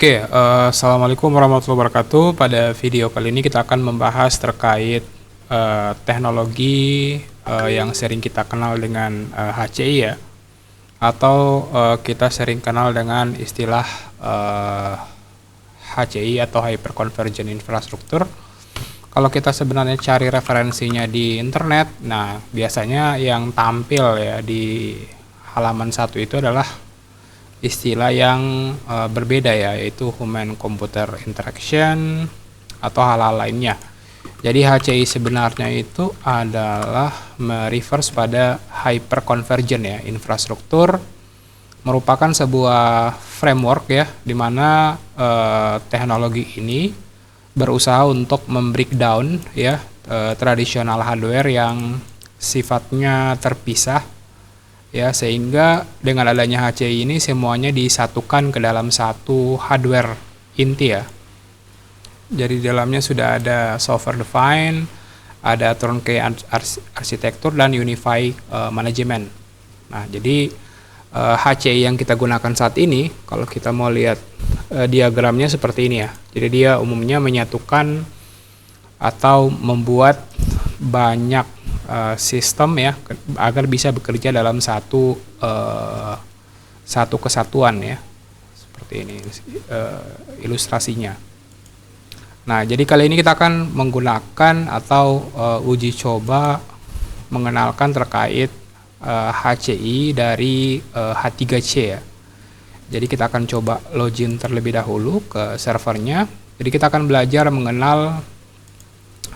Assalamualaikum warahmatullahi wabarakatuh. Pada video kali ini kita akan membahas terkait teknologi yang sering kita kenal dengan HCI ya, atau kita sering kenal dengan istilah HCI atau Hyperconvergent Infrastructure. Kalau kita sebenarnya cari referensinya di internet, nah biasanya yang tampil ya di halaman 1 itu adalah istilah yang berbeda ya, yaitu Human Computer Interaction atau hal-hal lainnya. Jadi HCI sebenarnya itu adalah mereverse pada hyperconvergent ya, infrastruktur merupakan sebuah framework ya, di mana teknologi ini berusaha untuk membreakdown ya tradisional hardware yang sifatnya terpisah ya, sehingga dengan adanya HCI ini semuanya disatukan ke dalam satu hardware inti ya. Jadi di dalamnya sudah ada software defined, ada turnkey arsitektur dan unify management. Nah, jadi HCI yang kita gunakan saat ini, kalau kita mau lihat diagramnya seperti ini ya. Jadi dia umumnya menyatukan atau membuat banyak sistem ya agar bisa bekerja dalam satu kesatuan ya, seperti ini ilustrasinya. Nah, jadi kali ini kita akan menggunakan atau uji coba mengenalkan terkait HCI dari H3C ya. Jadi kita akan coba login terlebih dahulu ke servernya. Jadi kita akan belajar mengenal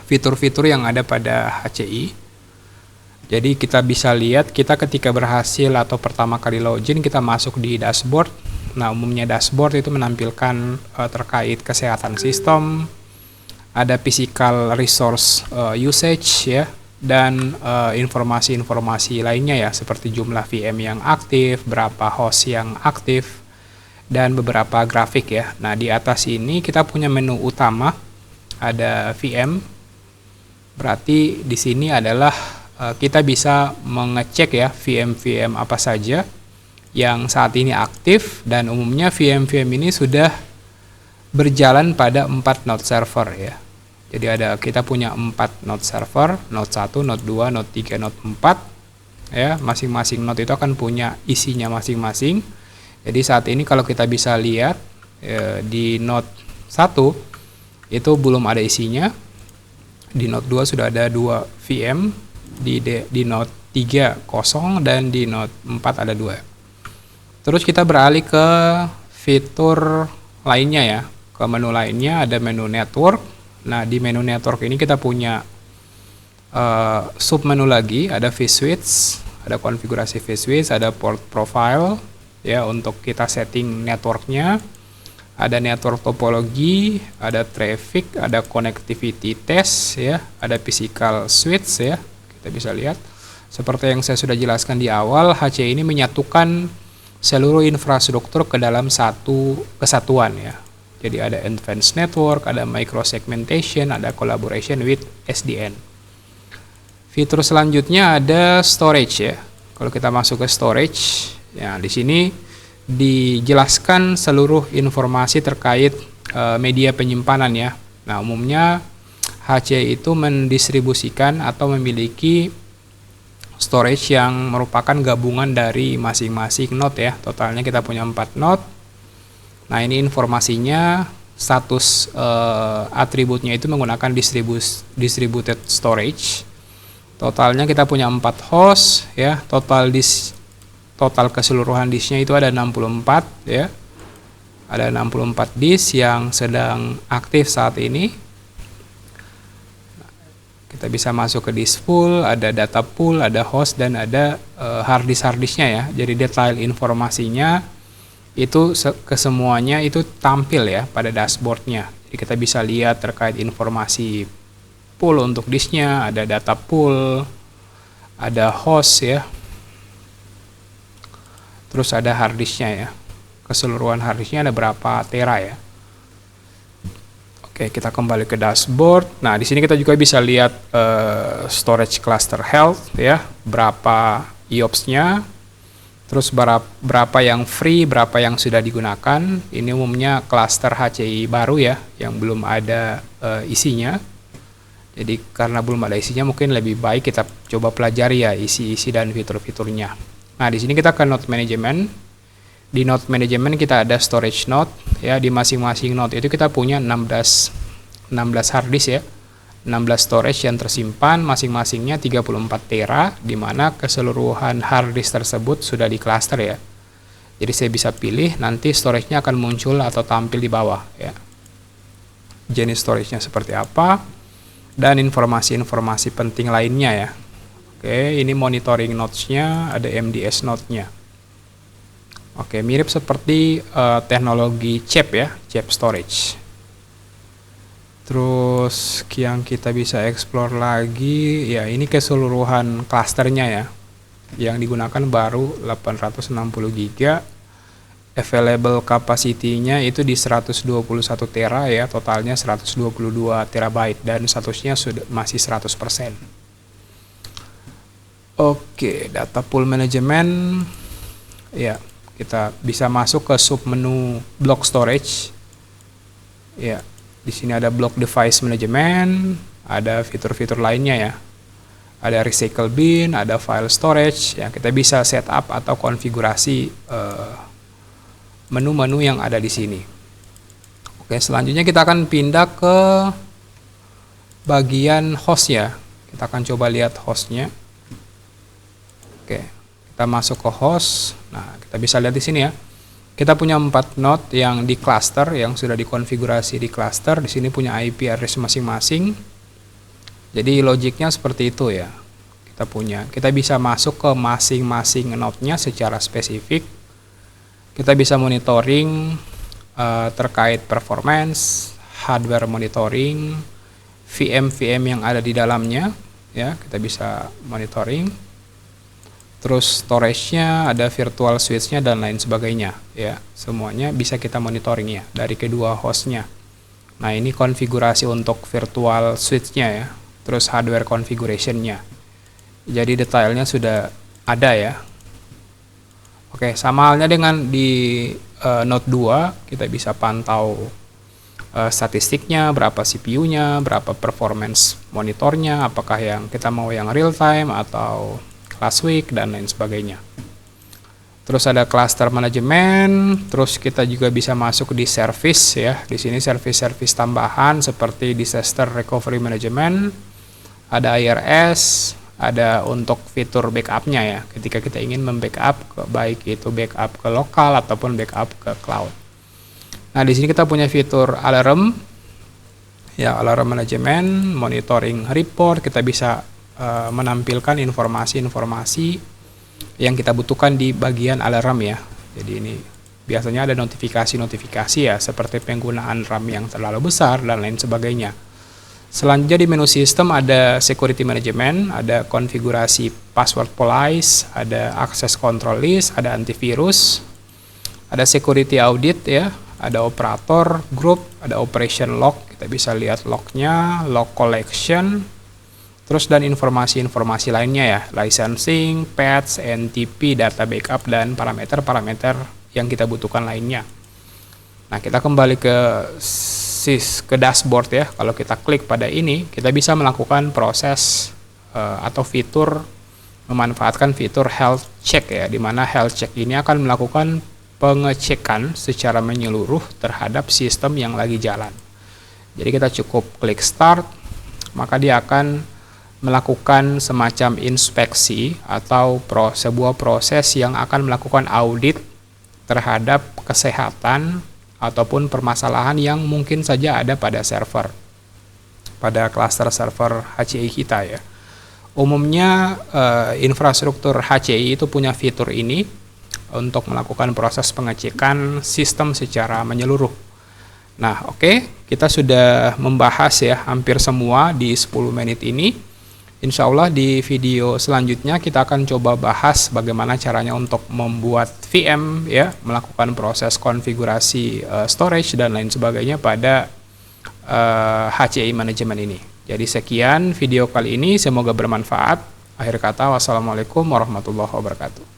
fitur-fitur yang ada pada HCI. Jadi kita bisa lihat kita ketika berhasil atau pertama kali login kita masuk di dashboard. Nah, umumnya dashboard itu menampilkan terkait kesehatan sistem, ada physical resource usage ya, dan informasi-informasi lainnya ya, seperti jumlah VM yang aktif, berapa host yang aktif, dan beberapa grafik ya. Nah, di atas ini kita punya menu utama, ada VM. Berarti di sini adalah kita bisa mengecek ya VM-VM apa saja yang saat ini aktif, dan umumnya VM-VM ini sudah berjalan pada 4 node server ya. Jadi kita punya 4 node server, node 1, node 2, node 3, node 4 ya. Masing-masing node itu akan punya isinya masing-masing. Jadi saat ini kalau kita bisa lihat di node 1 itu belum ada isinya. Di node 2 sudah ada 2 VM. Di node 3 kosong, dan di node 4 ada 2. Terus kita beralih ke fitur lainnya ya, ke menu lainnya ada menu network. Nah, di menu network ini kita punya sub menu lagi, ada vSwitch, ada konfigurasi vSwitch, ada port profile ya untuk kita setting networknya, ada network topologi, ada traffic, ada connectivity test ya, ada physical switch ya. Kita bisa lihat seperti yang saya sudah jelaskan di awal, HCI ini menyatukan seluruh infrastruktur ke dalam satu kesatuan ya. Jadi ada advanced network, ada micro segmentation, ada collaboration with SDN. Fitur selanjutnya ada storage ya. Kalau kita masuk ke storage, ya di sini dijelaskan seluruh informasi terkait media penyimpanan ya. Nah, umumnya HCI itu mendistribusikan atau memiliki storage yang merupakan gabungan dari masing-masing node ya. Totalnya kita punya 4 node. Nah, ini informasinya, status atributnya itu menggunakan distributed storage. Totalnya kita punya 4 host ya. Total keseluruhan disknya itu ada 64 ya. Ada 64 disk yang sedang aktif saat ini. Kita bisa masuk ke disk pool, ada data pool, ada host, dan ada hard disknya ya. Jadi detail informasinya itu kesemuanya itu tampil ya pada dashboardnya. Jadi kita bisa lihat terkait informasi pool untuk disknya, ada data pool, ada host ya, terus ada hard disknya ya. Keseluruhan hard disknya ada berapa tera ya. Oke, kita kembali ke dashboard. Nah, di sini kita juga bisa lihat storage cluster health ya, berapa IOPS-nya, Terus berapa yang free, berapa yang sudah digunakan. Ini umumnya cluster HCI baru ya, yang belum ada isinya. Jadi karena belum ada isinya, mungkin lebih baik kita coba pelajari ya isi-isi dan fitur-fiturnya. Nah, di sini kita ke node management. Di node management kita ada storage node ya, di masing-masing node itu kita punya 16 hard disk ya. 16 storage yang tersimpan, masing-masingnya 34 tera, di mana keseluruhan hard disk tersebut sudah di cluster ya. Jadi saya bisa pilih, nanti storage-nya akan muncul atau tampil di bawah ya. Jenis storage-nya seperti apa, dan informasi-informasi penting lainnya ya. Oke, ini monitoring nodes-nya, ada MDS node-nya. Oke, mirip seperti teknologi CHAP ya, CHAP storage. Terus yang kita bisa explore lagi ya, ini keseluruhan klasternya ya, yang digunakan baru 860 GB. Available capacity-nya itu di 121 tera ya, totalnya 122 terabyte, dan statusnya sudah masih 100%. Oke, data pool management ya, kita bisa masuk ke submenu block storage ya. Di sini ada block device management, ada fitur-fitur lainnya ya. Ada recycle bin, ada file storage ya, kita bisa setup atau konfigurasi menu-menu yang ada di sini. Oke, selanjutnya kita akan pindah ke bagian host ya. Kita akan coba lihat hostnya. Oke, kita masuk ke host. Nah, kita bisa lihat di sini ya. Kita punya 4 node yang di cluster, yang sudah dikonfigurasi di cluster. Di sini punya IP address masing-masing. Jadi logiknya seperti itu ya. Kita bisa masuk ke masing-masing node-nya secara spesifik. Kita bisa monitoring terkait performance, hardware monitoring, VM yang ada di dalamnya ya, kita bisa monitoring. Terus storage-nya, ada virtual switch-nya dan lain sebagainya ya. Semuanya bisa kita monitoring ya dari kedua host-nya. Nah, ini konfigurasi untuk virtual switch-nya ya. Terus hardware configuration-nya. Jadi detailnya sudah ada ya. Oke, sama halnya dengan di Node 2, kita bisa pantau statistiknya, berapa CPU-nya, berapa performance monitornya, apakah yang kita mau yang real time atau last week dan lain sebagainya. Terus ada cluster management, terus kita juga bisa masuk di service ya. Di sini service tambahan seperti disaster recovery management, ada IRS, ada untuk fitur backupnya ya. Ketika kita ingin membackup, baik itu backup ke lokal ataupun backup ke cloud. Nah, di sini kita punya fitur alarm ya, alarm management, monitoring report. Kita bisa menampilkan informasi-informasi yang kita butuhkan di bagian alarm ya. Jadi ini biasanya ada notifikasi-notifikasi ya, seperti penggunaan RAM yang terlalu besar dan lain sebagainya. Selanjutnya di menu sistem ada security management, ada konfigurasi password policy, ada access control list, ada antivirus, ada security audit ya, ada operator group, ada operation log, kita bisa lihat lognya, log collection, terus dan informasi-informasi lainnya ya, licensing, patch, NTP, data backup, dan parameter-parameter yang kita butuhkan lainnya. Nah, kita kembali ke dashboard ya. Kalau kita klik pada ini, kita bisa melakukan proses atau fitur, memanfaatkan fitur health check ya, di mana health check ini akan melakukan pengecekan secara menyeluruh terhadap sistem yang lagi jalan. Jadi kita cukup klik start, maka dia akan melakukan semacam inspeksi atau sebuah proses yang akan melakukan audit terhadap kesehatan ataupun permasalahan yang mungkin saja ada pada server, pada cluster server HCI kita ya. Umumnya infrastruktur HCI itu punya fitur ini untuk melakukan proses pengecekan sistem secara menyeluruh. Nah, oke, kita sudah membahas ya hampir semua di 10 menit ini. Insya Allah di video selanjutnya kita akan coba bahas bagaimana caranya untuk membuat VM ya, melakukan proses konfigurasi storage dan lain sebagainya pada HCI manajemen ini. Jadi sekian video kali ini, semoga bermanfaat. Akhir kata, wassalamualaikum warahmatullahi wabarakatuh.